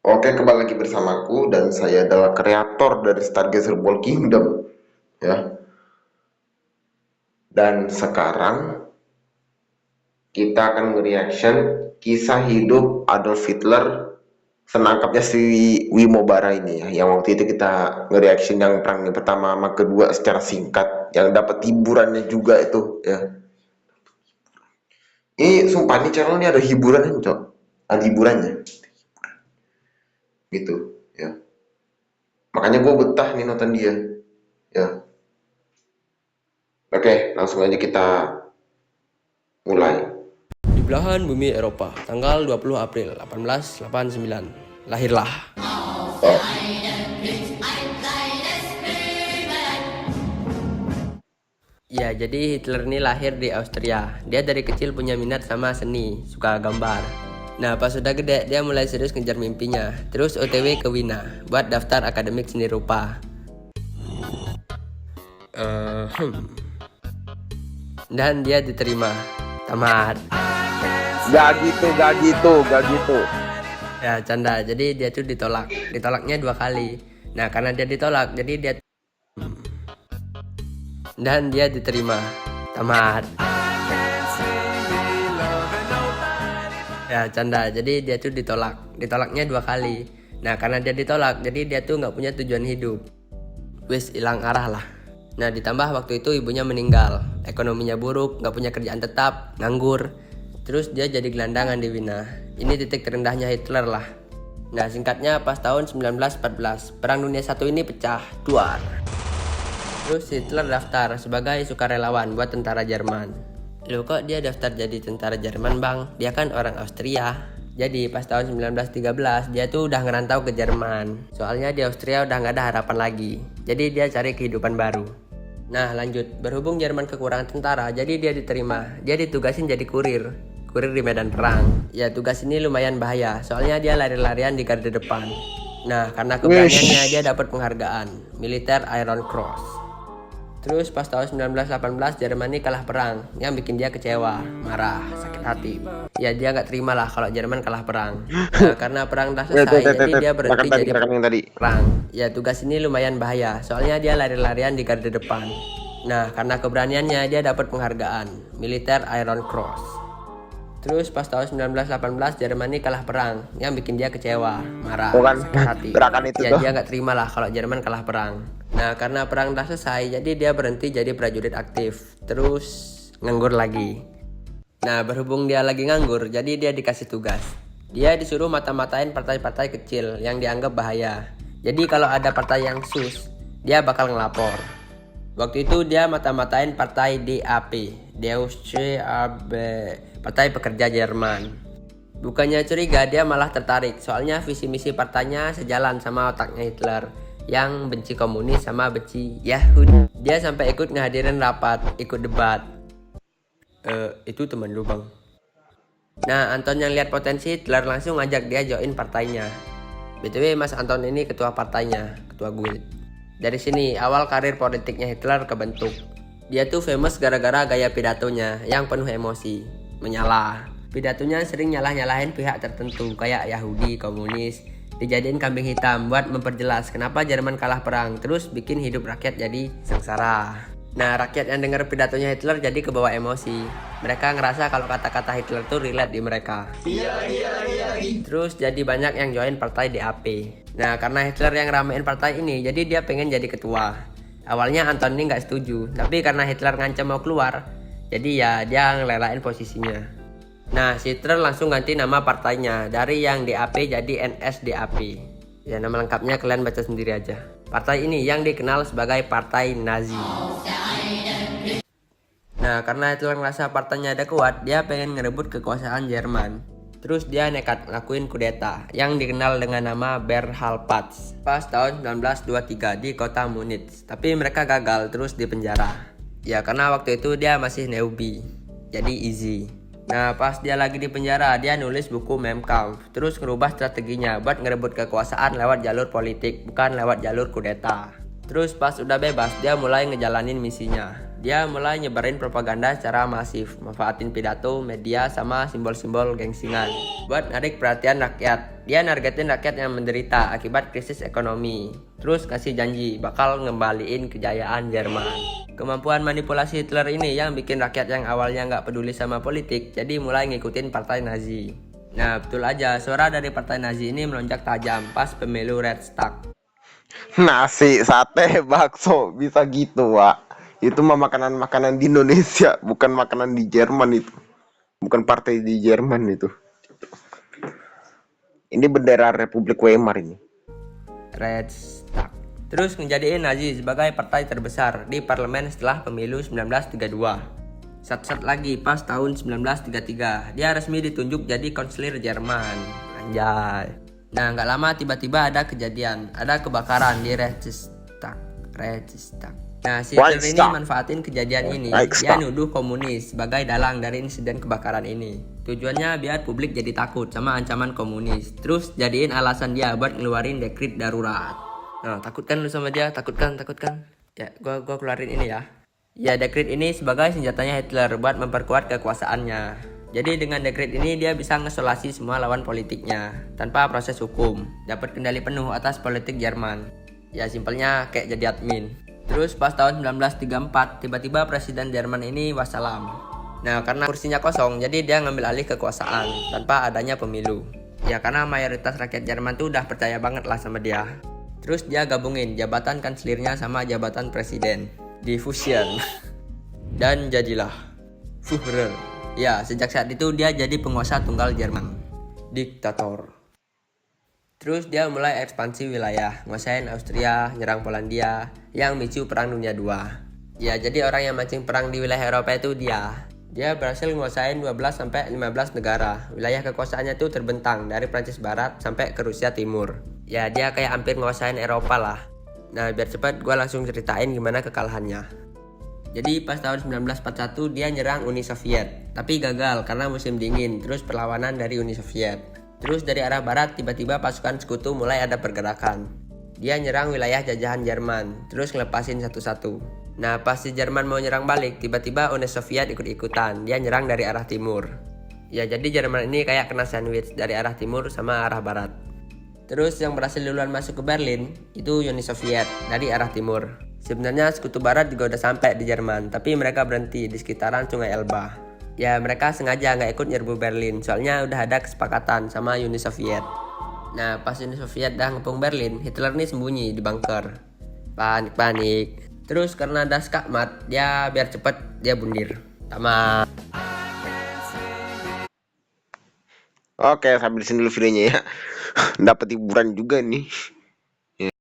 Oke, kembali lagi bersamaku dan saya adalah kreator dari Stargazer Ball Kingdom ya. Dan sekarang kita akan mereaction kisah hidup Adolf Hitler senangkapnya si Wimo Bara ini ya. Yang waktu itu kita nge-reaction yang perang yang pertama sama kedua secara singkat, yang dapat hiburannya juga itu ya. Ini sumpah nih channel ini ada hiburannya, Cok. Ada hiburannya gitu ya. Makanya gue betah nih nonton dia ya. Oke, langsung aja kita mulai. Di belahan bumi Eropa, tanggal 20 April 1889, lahirlah. Oh, Ya, jadi Hitler ini lahir di Austria. Dia dari kecil punya minat sama seni, suka gambar. Nah, pas sudah gede, dia mulai serius ngejar mimpinya. Terus OTW ke Wina, buat daftar akademik seni rupa. Dan dia diterima. Tamat. gak gitu. Ya, canda. Jadi dia tuh ditolak. Ditolaknya 2 kali. Nah, karena dia ditolak, jadi dia dan dia diterima. Tamat. Ya, canda. Jadi dia tuh ditolak. Ditolaknya 2 kali. Nah, karena dia ditolak, jadi dia tuh nggak punya tujuan hidup. Wis hilang arah lah. Nah, ditambah waktu itu ibunya meninggal. Ekonominya buruk, nggak punya kerjaan tetap, nganggur. Terus dia jadi gelandangan di Wina. Ini titik terendahnya Hitler lah. Nah, singkatnya pas tahun 1914, Perang Dunia I ini pecah, duar. Terus Hitler daftar sebagai sukarelawan buat tentara Jerman. Loh, kok dia daftar jadi tentara Jerman, Bang? Dia kan orang Austria. Jadi pas tahun 1913 dia tuh udah ngerantau ke Jerman. Soalnya di Austria udah nggak ada harapan lagi. Jadi dia cari kehidupan baru. Nah, lanjut. Berhubung Jerman kekurangan tentara, jadi dia diterima. Dia ditugasin jadi kurir di medan perang. Ya, tugas ini lumayan bahaya. Soalnya dia lari-larian di garda depan. Nah, karena keberaniannya dia dapat penghargaan Militer Iron Cross. Terus pas tahun 1918 Jerman ini kalah perang, yang bikin dia kecewa, marah, sakit hati. Ya, dia nggak terima lah kalau Jerman kalah perang. Nah, karena perang udah selesai, jadi dia berhenti jadi perang. Ya, tugas ini lumayan bahaya, soalnya dia lari-larian di garda depan. Nah, karena keberaniannya dia dapat penghargaan Militer Iron Cross. Terus pas tahun 1918 Jerman ini kalah perang, yang bikin dia kecewa, marah, sakit hati. Ya, dia nggak terima lah kalau Jerman kalah perang. Nah, karena perang udah selesai, jadi dia berhenti jadi prajurit aktif. Terus nganggur lagi. Nah, berhubung dia lagi nganggur, jadi dia dikasih tugas. Dia disuruh mata-matain partai-partai kecil yang dianggap bahaya. Jadi kalau ada partai yang sus, dia bakal ngelapor. Waktu itu dia mata-matain partai DAP, Deutsche Partai Pekerja Jerman. Bukannya curiga, dia malah tertarik. Soalnya visi misi partainya sejalan sama otaknya Hitler, yang benci komunis sama benci Yahudi. Dia sampai ikut ngehadirin rapat, ikut debat. Itu teman lu, Bang. Nah, Anton yang lihat potensi Hitler langsung ngajak dia join partainya. BTW Mas Anton ini ketua partainya, ketua guild. Dari sini awal karir politiknya Hitler kebentuk. Dia tuh famous gara-gara gaya pidatonya yang penuh emosi, menyalah. Pidatonya sering nyalah-nyalahin pihak tertentu kayak Yahudi, komunis. Dijadiin kambing hitam buat memperjelas kenapa Jerman kalah perang, terus bikin hidup rakyat jadi sengsara. Nah, rakyat yang dengar pidatonya Hitler jadi kebawa emosi. Mereka ngerasa kalau kata-kata Hitler tuh relate di mereka. Terus jadi banyak yang join partai DAP. Nah, karena Hitler yang ramein partai ini, jadi dia pengen jadi ketua. Awalnya Anton ini nggak setuju, tapi karena Hitler ngancam mau keluar, jadi ya dia ngelelain posisinya. Nah, Hitler langsung ganti nama partainya dari yang DAP jadi NSDAP. Ya, nama lengkapnya kalian baca sendiri aja. Partai ini yang dikenal sebagai Partai Nazi. Nah, karena Hitler ngerasa partainya ada kuat, dia pengen ngerebut kekuasaan Jerman. Terus dia nekat ngelakuin kudeta yang dikenal dengan nama Berhalpatz pas tahun 1923 di kota Munich. Tapi mereka gagal, terus dipenjara. Ya, karena waktu itu dia masih newbie, jadi easy. Nah, pas dia lagi di penjara, dia nulis buku Mein Kampf, terus ngerubah strateginya buat ngerebut kekuasaan lewat jalur politik, bukan lewat jalur kudeta. Terus pas udah bebas, dia mulai ngejalanin misinya. Dia mulai nyebarin propaganda secara masif, manfaatin pidato, media, sama simbol-simbol gengsingan buat narik perhatian rakyat. Dia nargetin rakyat yang menderita akibat krisis ekonomi. Terus kasih janji bakal ngembaliin kejayaan Jerman. Kemampuan manipulasi Hitler ini yang bikin rakyat yang awalnya nggak peduli sama politik jadi mulai ngikutin partai Nazi. Nah betul aja, suara dari partai Nazi ini melonjak tajam pas pemilu Reichstag. Nasi, sate, bakso, bisa gitu, Wak. Itu mah makanan-makanan di Indonesia, bukan makanan di Jerman itu. Bukan partai di Jerman itu. Ini bendera Republik Weimar ini. Reichstag. Terus ngejadiin Nazi sebagai partai terbesar di parlemen setelah pemilu 1932. Sat-sat lagi pas tahun 1933, dia resmi ditunjuk jadi konselir Jerman. Anjay. Nah nggak lama tiba-tiba ada kejadian, ada kebakaran di Reichstag. Nah si Hitler ini manfaatin kejadian ini, dia nuduh komunis sebagai dalang dari insiden kebakaran ini. Tujuannya biar publik jadi takut sama ancaman komunis. Terus jadiin alasan dia buat ngeluarin dekret darurat. Nah takut kan lu sama dia, takut kan? Ya gua keluarin ini ya. Ya dekret ini sebagai senjatanya Hitler buat memperkuat kekuasaannya. Jadi dengan dekret ini dia bisa ngesolasi semua lawan politiknya tanpa proses hukum, dapat kendali penuh atas politik Jerman. Ya simpelnya kayak jadi admin. Terus pas tahun 1934 tiba-tiba presiden Jerman ini wassalam. Nah karena kursinya kosong jadi dia ngambil alih kekuasaan tanpa adanya pemilu. Ya karena mayoritas rakyat Jerman tuh udah percaya banget lah sama dia. Terus dia gabungin jabatan kanselirnya sama jabatan presiden, difusion. Dan jadilah Führer. Ya sejak saat itu dia jadi penguasa tunggal Jerman, diktator. Terus dia mulai ekspansi wilayah, nguasain Austria, nyerang Polandia, yang micu Perang Dunia II. Ya jadi orang yang mancing perang di wilayah Eropa itu dia. Dia berhasil nguasain 12-15 negara. Wilayah kekuasaannya tuh terbentang dari Prancis Barat sampai ke Rusia Timur. Ya dia kayak hampir nguasain Eropa lah. Nah biar cepat gue langsung ceritain gimana kekalahannya. Jadi pas tahun 1941 dia nyerang Uni Soviet, tapi gagal karena musim dingin, terus perlawanan dari Uni Soviet. Terus dari arah barat tiba-tiba pasukan sekutu mulai ada pergerakan. Dia nyerang wilayah jajahan Jerman, terus ngelepasin satu-satu. Nah pas si Jerman mau nyerang balik, tiba-tiba Uni Soviet ikut-ikutan, dia nyerang dari arah timur. Ya jadi Jerman ini kayak kena sandwich dari arah timur sama arah barat. Terus yang berhasil duluan masuk ke Berlin, itu Uni Soviet dari arah timur. Sebenarnya sekutu barat juga udah sampai di Jerman, tapi mereka berhenti di sekitaran Sungai Elba. Ya mereka sengaja nggak ikut nyerbu Berlin, soalnya udah ada kesepakatan sama Uni Soviet. Nah pas Uni Soviet dah ngepung Berlin, Hitler nih sembunyi di bunker. Panik. Terus karena ada skakmat, dia biar cepet dia bundir. Tamat. Oke, sampai di sini dulu videonya ya. Dapat hiburan juga nih.